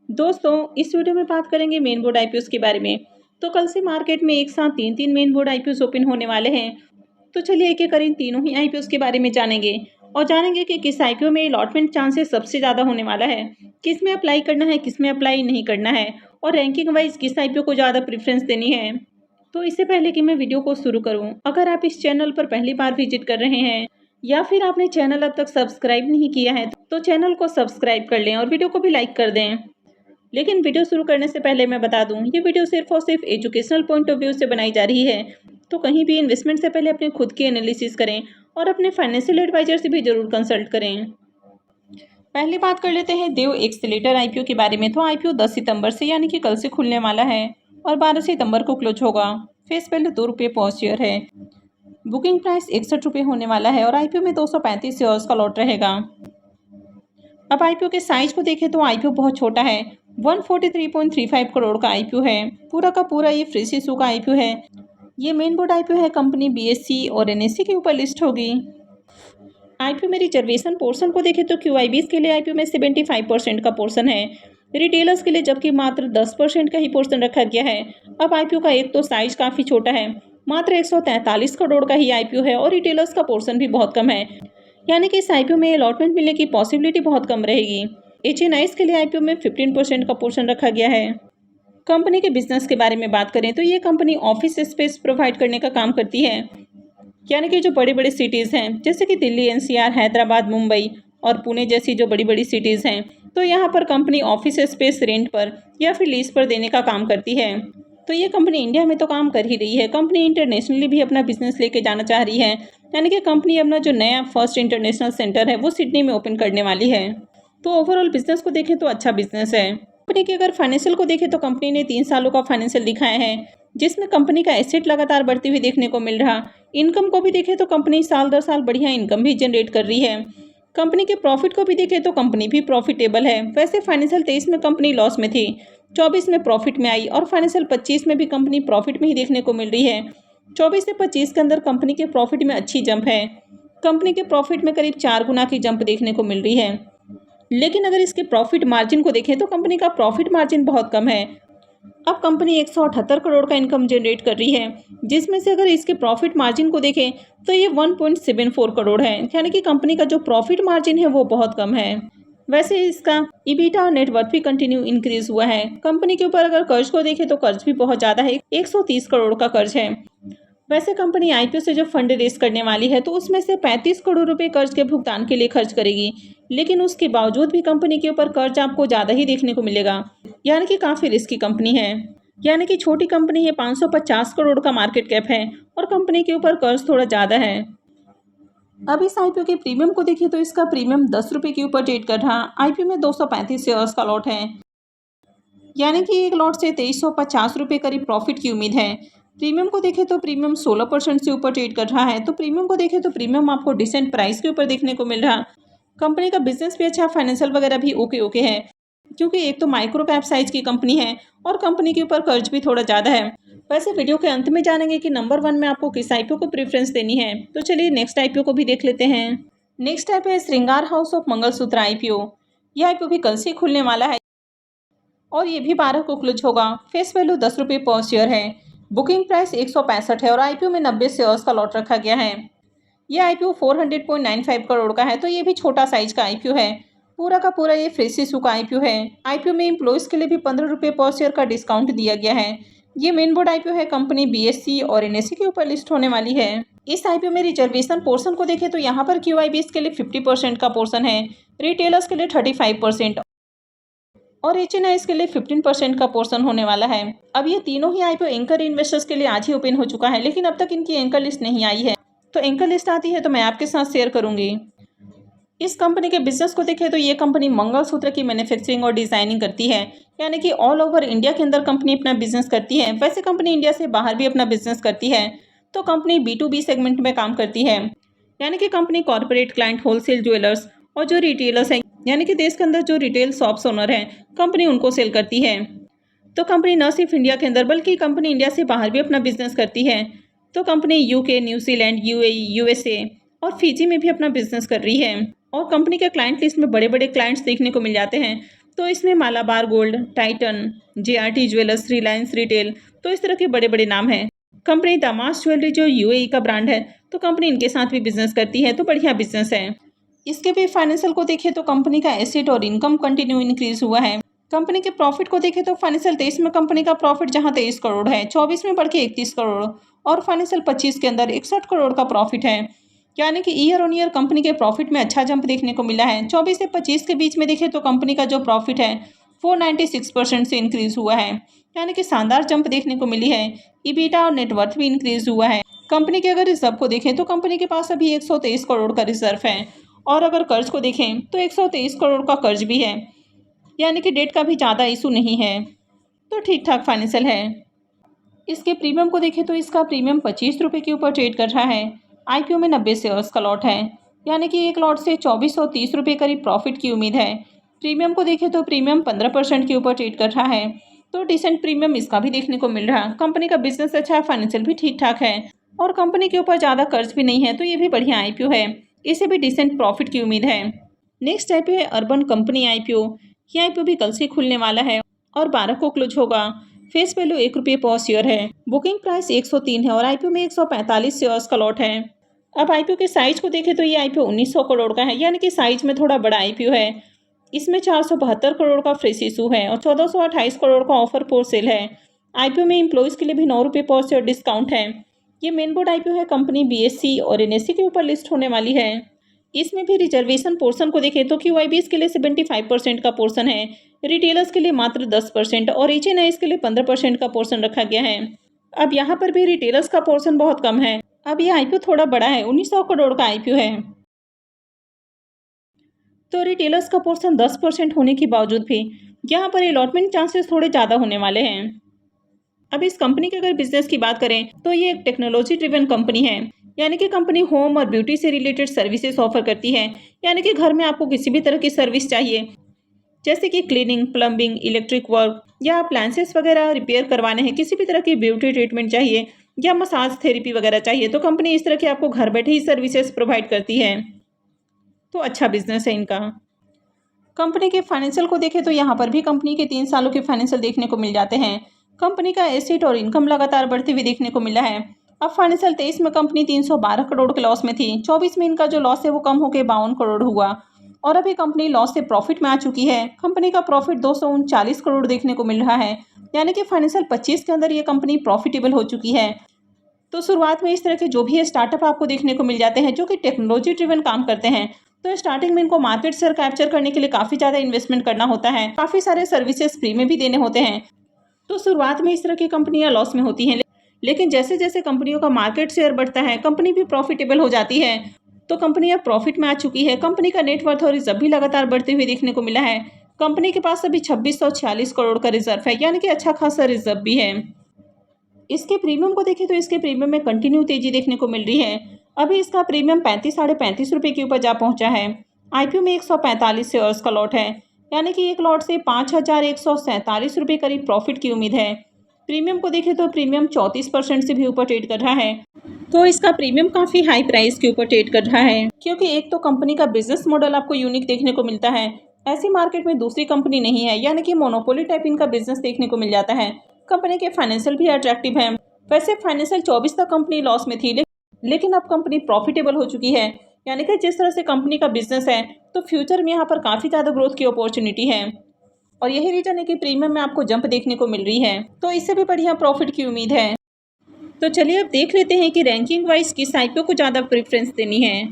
दोस्तों, इस वीडियो में बात करेंगे मेन बोर्ड आईपीओस के बारे में। तो कल से मार्केट में एक साथ तीन मेन बोर्ड आईपीओस ओपन होने वाले हैं। तो चलिए एक एक कर इन तीनों ही आईपीओस के बारे में जानेंगे और जानेंगे कि किस आईपीओ में अलॉटमेंट चांसेस सबसे ज़्यादा होने वाला है, किस में अप्लाई करना है, किस में अप्लाई नहीं करना है और रैंकिंग वाइज किस आईपीओ को ज़्यादा प्रेफरेंस देनी है। तो इससे पहले कि मैं वीडियो को शुरू करूँ, अगर आप इस चैनल पर पहली बार विजिट कर रहे हैं या फिर आपने चैनल अब तक सब्सक्राइब नहीं किया है तो चैनल को सब्सक्राइब कर लें और वीडियो को भी लाइक कर दें। लेकिन वीडियो शुरू करने से पहले मैं बता दूं, ये वीडियो सिर्फ और सिर्फ एजुकेशनल पॉइंट ऑफ व्यू से बनाई जा रही है। तो कहीं भी इन्वेस्टमेंट से पहले अपने खुद की एनालिसिस करें और अपने फाइनेंशियल एडवाइजर से भी जरूर कंसल्ट करें। पहले बात कर लेते हैं देव एक्सेलेटर आईपीओ के बारे में। तो आईपीओ 10 सितंबर से यानी कि कल से खुलने वाला है और 12 सितंबर को क्लोज होगा। फेस वैल्यू ₹2 पर शेयर है। बुकिंग प्राइस ₹61 होने वाला है और आईपीओ में 235 शेयर्स का लॉट रहेगा। अब आईपीओ के साइज को देखें तो आईपीओ बहुत छोटा है, 143.35 करोड़ का आईपीओ है। पूरा का पूरा ये फ्रेश इशू का आईपीओ है। ये मेन बोर्ड आईपीओ है, कंपनी बीएससी और एनएससी के ऊपर लिस्ट होगी। आईपीओ में रिजर्वेशन पोर्शन को देखें तो क्यूआईबीज के लिए आईपीओ में 75% का पोर्शन है, रिटेलर्स के लिए जबकि मात्र 10% का ही पोर्शन रखा गया है। अब आईपीओ का एक तो साइज काफ़ी छोटा है, मात्र 143 करोड़ का ही आईपीओ है और रिटेलर्स का पोर्शन भी बहुत कम है, यानी कि इस आईपीओ में अलॉटमेंट मिलने की पॉसिबिलिटी बहुत कम रहेगी। एचएनआईज के लिए आईपीओ में 15% का पोर्शन रखा गया है। कंपनी के बिजनेस के बारे में बात करें तो ये कंपनी ऑफिस स्पेस प्रोवाइड करने का काम करती है, यानी कि जो बड़े बड़े सिटीज़ हैं जैसे कि दिल्ली, एनसीआर, हैदराबाद, मुंबई और पुणे जैसी जो बड़ी बड़ी सिटीज़ हैं, तो यहाँ पर कंपनी ऑफिस स्पेस रेंट पर या फिर लीज पर देने का काम करती है। तो ये कंपनी इंडिया में तो काम कर ही रही है, कंपनी इंटरनेशनली भी अपना बिजनेस लेके जाना चाह रही है, यानी कि कंपनी अपना जो नया फर्स्ट इंटरनेशनल सेंटर है वो सिडनी में ओपन करने वाली है। तो ओवरऑल बिजनेस को देखें तो अच्छा बिजनेस है। कंपनी के अगर फाइनेंशियल को देखें तो कंपनी ने 3 सालों का फाइनेंशियल दिखाया है, जिसमें कंपनी का एसेट लगातार बढ़ती हुई देखने को मिल रहा। इनकम को भी देखें तो कंपनी साल दर साल बढ़िया इनकम भी जनरेट कर रही है। कंपनी के प्रॉफिट को भी देखें तो कंपनी भी प्रॉफिटेबल है। वैसे फाइनेंशियल 23 में कंपनी लॉस में थी, 24 में प्रॉफिट में आई और फाइनेंशियल 25 में भी कंपनी प्रॉफिट में ही देखने को मिल रही है। 24 से 25 के अंदर कंपनी के प्रॉफिट में अच्छी जंप है, कंपनी के प्रॉफिट में करीब 4 गुना की जंप देखने को मिल रही है। लेकिन अगर इसके प्रॉफिट मार्जिन को देखें तो कंपनी का प्रॉफिट मार्जिन बहुत कम है। अब कंपनी 178 करोड़ का इनकम जनरेट कर रही है, जिसमें से अगर इसके प्रॉफिट मार्जिन को देखें तो ये 1.74 करोड़ है, यानी कि कंपनी का जो प्रॉफिट मार्जिन है वो बहुत कम है। वैसे इसका ईबिटा और नेटवर्थ भी कंटिन्यू इंक्रीज हुआ है। कंपनी के ऊपर अगर कर्ज को देखें तो कर्ज भी बहुत ज़्यादा है, 130 करोड़ का कर्ज है। वैसे कंपनी आईपीओ से जो फंड रेज करने वाली है तो उसमें से 35 करोड़ रुपए कर्ज के भुगतान के लिए खर्च करेगी, लेकिन उसके बावजूद भी कंपनी के ऊपर कर्ज आपको ज़्यादा ही देखने को मिलेगा, यानी कि काफ़ी रिस्की कंपनी है। यानी कि छोटी कंपनी है, 550 करोड़ का मार्केट कैप है और कंपनी के ऊपर कर्ज थोड़ा ज़्यादा है। अब इस आईपीओ के प्रीमियम को देखिए तो इसका प्रीमियम ₹10 के ऊपर ट्रेड कर रहा। आईपीओ में 235 शेयर्स का लॉट है, यानी कि एक लॉट से ₹2350 करीब प्रॉफिट की उम्मीद है। प्रीमियम को देखें तो प्रीमियम 16% से ऊपर ट्रेड कर रहा है। तो प्रीमियम को देखें तो प्रीमियम आपको डिसेंट प्राइस के ऊपर देखने को मिल रहा। कंपनी का बिजनेस भी अच्छा, फाइनेंशियल वगैरह भी ओके है, क्योंकि एक तो माइक्रो कैप साइज की कंपनी है और कंपनी के ऊपर कर्ज भी थोड़ा ज़्यादा है। वैसे वीडियो के अंत में जानेंगे कि नंबर 1 में आपको किस आईपीओ को प्रेफरेंस देनी है। तो चलिए नेक्स्ट आईपीओ को भी देख लेते हैं। नेक्स्ट आईपीओ है श्रृंगार हाउस ऑफ मंगलसूत्र आईपीओ। यह आईपीओ भी कल से खुलने वाला है और ये भी 12 को क्लोज होगा। फेस वैल्यू ₹10 पर शेयर है। बुकिंग प्राइस 165 है और आईपीओ में 90 शेयर्स का लॉट रखा गया है। यह आईपीओ 400.95 करोड़ का है, तो ये भी छोटा साइज का आईपीओ है। पूरा का पूरा ये फ्रेश इशू का आईपीओ है। आईपीओ में एम्प्लॉयज़ के लिए भी ₹15 पर शेयर का डिस्काउंट दिया गया है। ये मेन बोर्ड आईपीओ है, कंपनी बीएससी और एनएससी के ऊपर लिस्ट होने वाली है। इस आईपीओ में रिजर्वेशन पोर्शन को देखें तो यहाँ पर क्यूआईबीज के लिए 50% का पोर्शन है, रिटेलर्स के लिए 35% और एचएनआईज के लिए 15% का पोर्शन होने वाला है। अब ये तीनों ही आईपीओ एंकर इन्वेस्टर्स के लिए आज ही ओपन हो चुका है, लेकिन अब तक इनकी एंकर लिस्ट नहीं आई है। तो एंकर लिस्ट आती है तो मैं आपके साथ शेयर करूंगी। इस कंपनी के बिजनेस को देखें तो ये कंपनी मंगलसूत्र की मैन्युफैक्चरिंग और डिजाइनिंग करती है, यानी कि ऑल ओवर इंडिया के अंदर कंपनी अपना बिजनेस करती है। वैसे कंपनी इंडिया से बाहर भी अपना बिजनेस करती है। तो कंपनी B2B सेगमेंट में काम करती है, यानी कि company corporate client, wholesale jewellers और जो रिटेलर्स हैं, यानी कि देश के अंदर जो रिटेल शॉप्स ओनर हैं, कंपनी उनको सेल करती है। तो कंपनी न सिर्फ इंडिया के अंदर बल्कि कंपनी इंडिया से बाहर भी अपना बिजनेस करती है। तो company UK, New Zealand, UAE, USA और फिजी में भी अपना बिजनेस कर रही है और कंपनी के क्लाइंट लिस्ट में बड़े बड़े क्लाइंट्स देखने को मिल जाते हैं, तो इसमें Malabar Gold, Titan, JRT Jewellers, Reliance Retail, तो इस तरह के बड़े बड़े नाम हैं। कंपनी दामास ज्वेलरी जो यूएई का ब्रांड है, तो कंपनी इनके साथ भी बिजनेस करती है, तो बढ़िया बिजनेस है। इसके भी फाइनेंशियल को देखें तो कंपनी का एसेट और इनकम कंटिन्यू इंक्रीज हुआ है। कंपनी के प्रॉफिट को देखें तो फाइनेंशियल 23 में कंपनी का प्रॉफिट जहां 23 करोड़ है, 24 में बढ़ के 31 करोड़ और फाइनेंशियल 25 के अंदर 61 करोड़ का प्रॉफिट है। यानी कि ईयर ऑन ईयर कंपनी के प्रॉफिट में अच्छा जंप देखने को मिला है। 24 से 25 के बीच में देखें तो कंपनी का जो प्रॉफिट है 496% से इंक्रीज हुआ है, यानी कि शानदार जंप देखने को मिली है। ईबीटा और नेटवर्थ भी इंक्रीज हुआ है। कंपनी के अगर रिजर्व को देखें तो कंपनी के पास अभी 123 करोड़ का रिजर्व है और अगर कर्ज को देखें तो 123 करोड़ का कर्ज भी है, यानी कि डेट का भी ज़्यादा इशू नहीं है, तो ठीक ठाक फाइनेंशियल है। इसके प्रीमियम को देखें तो इसका प्रीमियम 25 रुपये के ऊपर ट्रेड कर रहा है। आईपीओ में 90 शेयर्स का लॉट है, यानी कि एक लॉट से 2430 रुपये करीब प्रॉफिट की उम्मीद है। प्रीमियम को देखें तो प्रीमियम 15% के ऊपर ट्रेड कर रहा है, तो डिसेंट प्रीमियम इसका भी देखने को मिल रहा है। कंपनी का बिजनेस अच्छा है, फाइनेंशियल भी ठीक ठाक है और कंपनी के ऊपर ज़्यादा कर्ज भी नहीं है, तो ये भी बढ़िया आईपीओ है। इसे भी डिसेंट प्रॉफिट की उम्मीद है। नेक्स्ट आईपीओ है अर्बन कंपनी आईपीओ। ये आईपीओ भी कल से खुलने वाला है और 12 को क्लोज होगा। फेस वैल्यू 1 रुपये पर शेयर है। बुकिंग प्राइस 103 है और आईपीओ में 145 शेयर्स का लॉट है। अब आईपीओ के साइज को देखें तो ये आईपीओ 1900 करोड़ का है, यानी कि साइज में थोड़ा बड़ा आईपीओ है। इसमें 472 करोड़ का फ्रेश इशू है और 1428 करोड़ का ऑफर फॉर सेल है। आईपीओ में एम्प्लॉइज के लिए भी 9 रुपये पर शेयर डिस्काउंट है। ये मेन बोर्ड आईपीओ है। कंपनी बीएससी और एनएससी के ऊपर लिस्ट होने वाली है। इसमें भी रिजर्वेशन पोर्शन को देखें तो क्यूआईबीएस के लिए 75% का पोर्शन है, रिटेलर्स के लिए मात्र 10% और एचएनआईज के लिए 15% का पोर्शन रखा गया है। अब यहाँ पर भी रिटेलर्स का पोर्शन बहुत कम है। अब ये आईपीओ थोड़ा बड़ा है, 1900 करोड़ का आईपीओ है, तो रिटेलर्स का पोर्शन 10% होने के बावजूद भी यहाँ पर अलॉटमेंट चांसेस थोड़े ज़्यादा होने वाले हैं। अब इस कंपनी के अगर बिजनेस की बात करें तो ये एक टेक्नोलॉजी ड्रिवन कंपनी है, यानी कि कंपनी होम और ब्यूटी से रिलेटेड सर्विसेज ऑफर करती है। यानी कि घर में आपको किसी भी तरह की सर्विस चाहिए, जैसे कि क्लीनिंग, प्लम्बिंग, इलेक्ट्रिक वर्क या अप्लायंसेस वगैरह रिपेयर करवाने हैं, किसी भी तरह की ब्यूटी ट्रीटमेंट चाहिए या मसाज थेरेपी वगैरह चाहिए, तो कंपनी इस तरह की आपको घर बैठे ही सर्विसेज प्रोवाइड करती है, तो अच्छा बिजनेस है इनका। कंपनी के फाइनेंशियल को देखें तो यहाँ पर भी कंपनी के 3 सालों के फाइनेंशियल देखने को मिल जाते हैं। कंपनी का एसेट और इनकम लगातार बढ़ते हुए देखने को मिला है। अब फाइनेंशियल 23 में कंपनी 312 करोड़ के लॉस में थी, 24 में इनका जो लॉस है वो कम होकर 52 करोड़ हुआ और अभी कंपनी लॉस से प्रॉफिट में आ चुकी है। कंपनी का प्रॉफिट 239 करोड़ देखने को मिल रहा है, यानी कि फाइनेंशियल 25 के अंदर ये कंपनी प्रॉफिटेबल हो चुकी है। तो शुरुआत में इस तरह के जो भी स्टार्टअप आपको देखने को मिल जाते हैं जो कि टेक्नोलॉजी ड्रिवन काम करते हैं, तो स्टार्टिंग में इनको मार्केट शेयर कैप्चर करने के लिए काफ़ी ज़्यादा इन्वेस्टमेंट करना होता है, काफ़ी सारे सर्विसेज फ्री में भी देने होते हैं। तो शुरुआत में इस तरह की कंपनियां लॉस में होती हैं, लेकिन जैसे जैसे कंपनियों का मार्केट शेयर बढ़ता है, कंपनी भी प्रॉफिटेबल हो जाती है, तो कंपनी अब प्रॉफिट में आ चुकी है। कंपनी का नेटवर्थ और रिजर्व भी लगातार बढ़ते हुए देखने को मिला है। कंपनी के पास अभी 2646 करोड़ का रिजर्व है, यानी कि अच्छा खासा रिजर्व भी है। इसके प्रीमियम को देखें तो इसके प्रीमियम में कंटिन्यू तेजी देखने को मिल रही है। अभी इसका प्रीमियम 35-35.5 रुपये के ऊपर जा पहुंचा है। आईपीओ में 145 शेयर्स का लॉट है, यानी कि एक लॉट से 5147 रुपये करीब प्रॉफिट की उम्मीद है। प्रीमियम को देखें तो प्रीमियम 34% से भी ऊपर ट्रेड कर रहा है, तो इसका प्रीमियम काफ़ी हाई प्राइस के ऊपर ट्रेड कर रहा है, क्योंकि एक तो कंपनी का बिजनेस मॉडल आपको यूनिक देखने को मिलता है। ऐसी मार्केट में दूसरी कंपनी नहीं है, यानी कि मोनोपोली टाइप इनका बिजनेस देखने को मिल जाता है। कंपनी के फाइनेंशियल भी अट्रैक्टिव है। वैसे फाइनेंशियल 24 तक कंपनी लॉस में थी, लेकिन अब कंपनी प्रॉफिटेबल हो चुकी है। यानी कि जिस तरह से कंपनी का बिजनेस है, तो फ्यूचर में यहाँ पर काफ़ी ज़्यादा ग्रोथ की अपॉर्चुनिटी है और यही रीजन है कि प्रीमियम में आपको जंप देखने को मिल रही है, तो इससे भी बढ़िया प्रॉफिट की उम्मीद है। तो चलिए अब देख लेते हैं कि रैंकिंग वाइज किस आईपीओ को ज़्यादा प्रेफरेंस देनी है।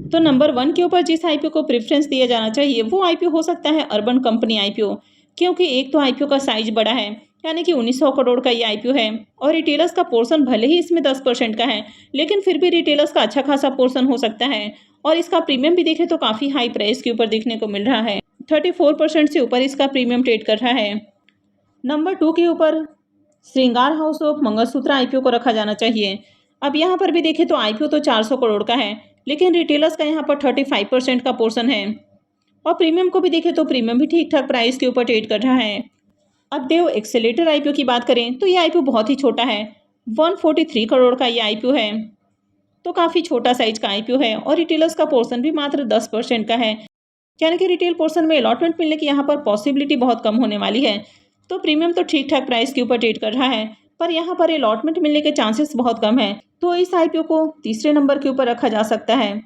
तो नंबर 1 के ऊपर जिस आईपीओ को प्रेफरेंस दिया जाना चाहिए वो आईपीओ हो सकता है अर्बन कंपनी आईपीओ, क्योंकि एक तो आईपीओ का साइज बड़ा है, यानी कि 1900 करोड़ का ये आईपीओ है और रिटेलर्स का पोर्शन भले ही इसमें 10% का है, लेकिन फिर भी रिटेलर्स का अच्छा खासा पोर्शन हो सकता है और इसका प्रीमियम भी देखें तो काफ़ी हाई प्राइस के ऊपर देखने को मिल रहा है। 34% से ऊपर इसका प्रीमियम ट्रेड कर रहा है। नंबर 2 के ऊपर श्रृंगार हाउस ऑफ मंगलसूत्र आईपीओ को रखा जाना चाहिए। अब यहाँ पर भी देखें तो आईपीओ तो 400 करोड़ का है, लेकिन रिटेलर्स का यहाँ पर 35% का पोर्शन है और प्रीमियम को भी देखें तो प्रीमियम भी ठीक ठाक प्राइस के ऊपर ट्रेड कर रहा है। अब देव एक्सेलेटर आईपीओ की बात करें तो ये आईपीओ बहुत ही छोटा है, 143 करोड़ का ये आईपीओ है, तो काफ़ी छोटा साइज का आईपीओ है और रिटेलर्स का पोर्शन भी मात्र 10% का है। यानी कि रिटेल पोर्शन में अलॉटमेंट मिलने की यहाँ पर पॉसिबिलिटी बहुत कम होने वाली है। तो प्रीमियम तो ठीक ठाक प्राइस के ऊपर ट्रेड कर रहा है, पर यहाँ पर अलॉटमेंट मिलने के चांसेस बहुत कम है। तो इस आईपीओ को तीसरे नंबर के ऊपर रखा जा सकता है,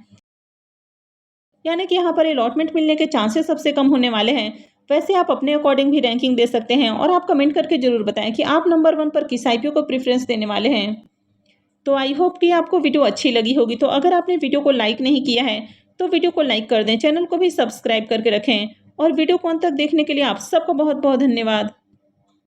यानी कि यहाँ पर अलॉटमेंट मिलने के चांसेस सबसे कम होने वाले हैं। वैसे आप अपने अकॉर्डिंग भी रैंकिंग दे सकते हैं और आप कमेंट करके जरूर बताएं कि आप नंबर 1 पर किस आईपीओ को प्रेफरेंस देने वाले हैं। तो आई होप कि आपको वीडियो अच्छी लगी होगी। तो अगर आपने वीडियो को लाइक नहीं किया है तो वीडियो को लाइक कर दें, चैनल को भी सब्सक्राइब करके रखें और वीडियो को अंत तक देखने के लिए आप सबका बहुत बहुत धन्यवाद।